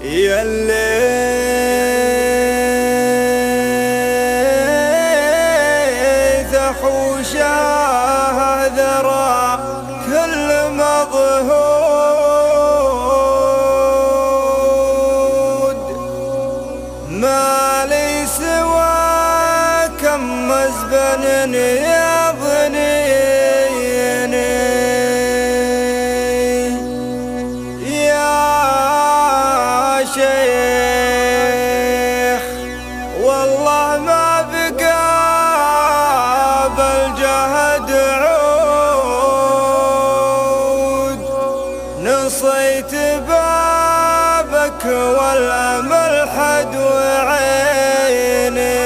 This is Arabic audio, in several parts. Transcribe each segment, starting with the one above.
يلي ذحوشاه ذرى كل مضهود، ما لي سوى كم مزبن يضنيني يا شيخ، والله ما بقى بالجهد عود، نصيت بابك والأمل حد وعيني،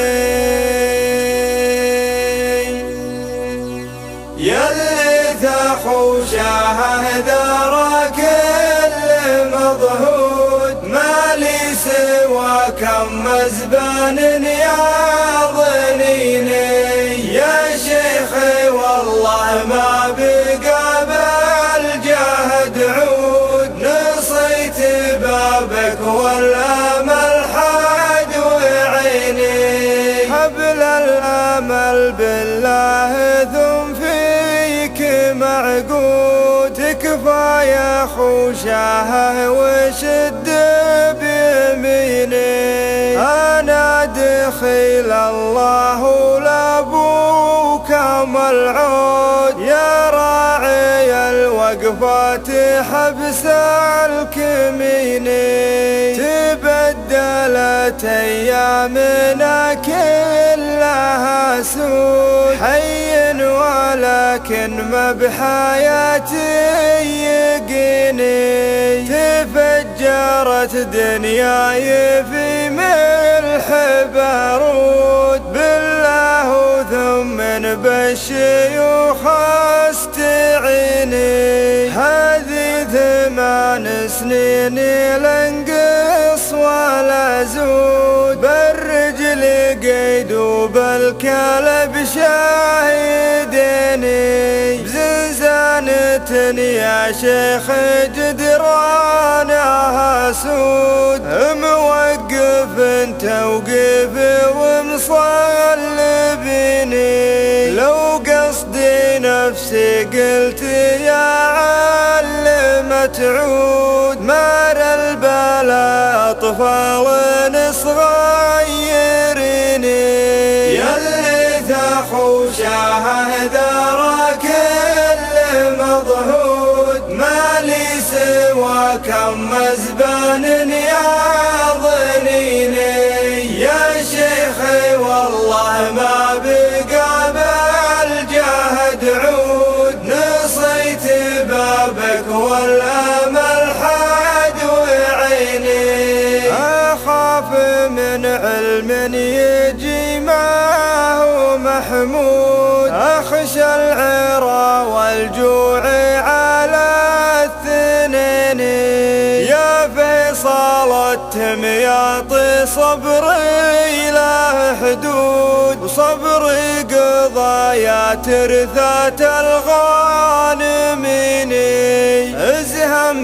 يلي ذحوشاه ذرى كل مضهود، ما لي سوى كم مزبان يضنيني يا شيخي، والله ما بقى بالجهد عود، نصيت بابك والأمل حد وعيني، حبل الأمل بالله ثم فيك معقود، تكفى يا خوشاه وشد بيميني، أنا دخيل الله لابوك ملعود، يا راعي الوقفات حبس الكميني، تبدلت أيامنا كلها سود، حي ولكن ما بحياتي يقيني، تفجرت دنياي في ملح بارود، بالله ثم بالشيوخ استعيني، هذه 8 سنين لنقص ولا زود، بالرجل قيد وبالكلب شاهديني، بزنزانة يا شيخ جدرانها سود، موقف توقيف ومصلبيني، لو قصدي نفسي قلت يا علم تعود، مار البلا أطفال صغيريني، يلي ذحوشاه ذرى كل مضهود، ما لي سوى كم مزبان يضنيني يا شيخي، والله ما بقى بالجهد عود، نصيت بابك والأمل حد وعيني، أخاف من علم يجي معه محمود، أخشى العرى والجوع على الاثنين، يا فيصل التمياطي صبري له حدود، وصبري قضايا ترثات الغانمين، ازهم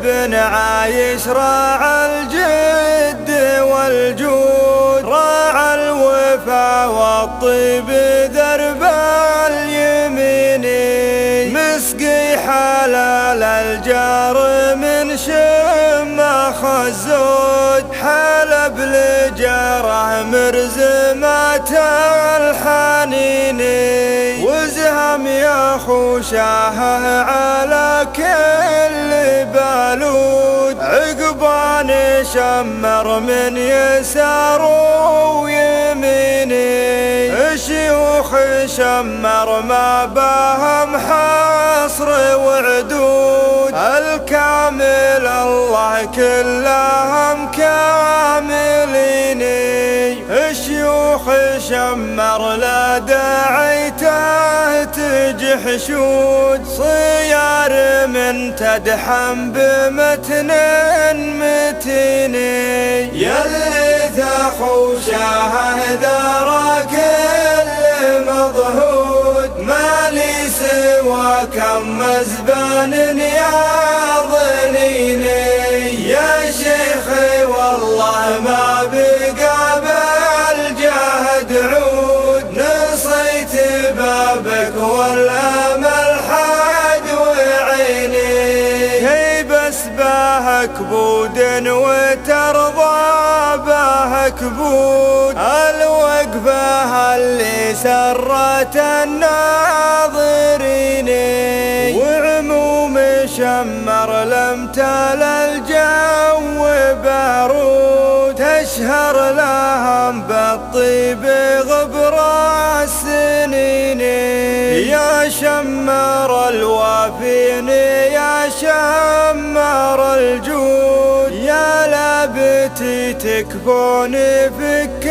بن عايش راعى الجد والجود، راعى الوفا والطيب درب اليمين، مسقي حلال الجار من شم خزود، حلب لجاره مرزمات الحنين، وزهم يا خوشاه على كل بالود، عقبان شمر من يسار ويميني، شيوخ شمر ما باهم حصر وعدود، الكامل الله كلهم كاملين، شيوخ شمر لا داعي تجحشود، صيار من تدحم بمتن متين، يلي ذحوشاه ذرى كل مضهود، ما لي سوى كم مزبان يضنيني يا شيخ يسبه كبود وترضى به كبود. الوقفة اللي سرت الناظرين وعموم شمر لمتل الجو بارود. تشهر لهم بالطيب غبر السنين يا شمر الوافين يا شمر الجود. يا لابتي تكفوني فك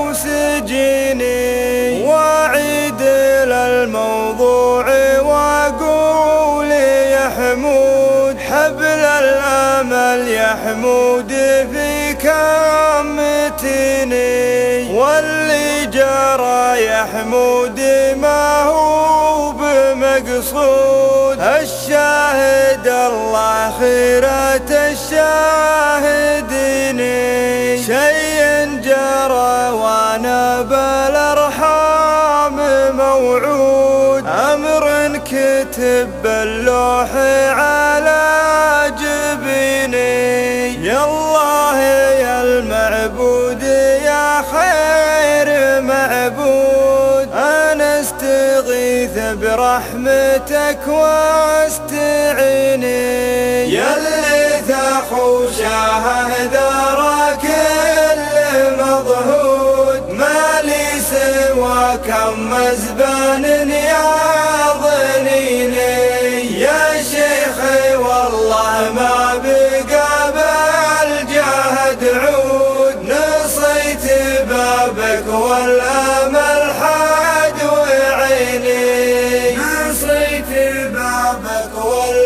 وسجيني واعيد للموضوع واقول يا حمود حبل الامل يا حمود فيك امتني. واللي جرى يا حمود ما هو بمقصود. الشاهد الله خيرة الشاهدين شيء جرى وانا بالارحام موعود. امر كتب باللوح على جبيني يا الله يا المعبود يا خير معبود. انا استغيث برحمتك واستعيني يا اللي ثاخو شاهدارك المضهود. ما لي سواك مزبان يا ظنيني يا شيخي والله ما بقى بالجهد عود. نصيت بابك والامل حاد وعيني نصيت بابك والامل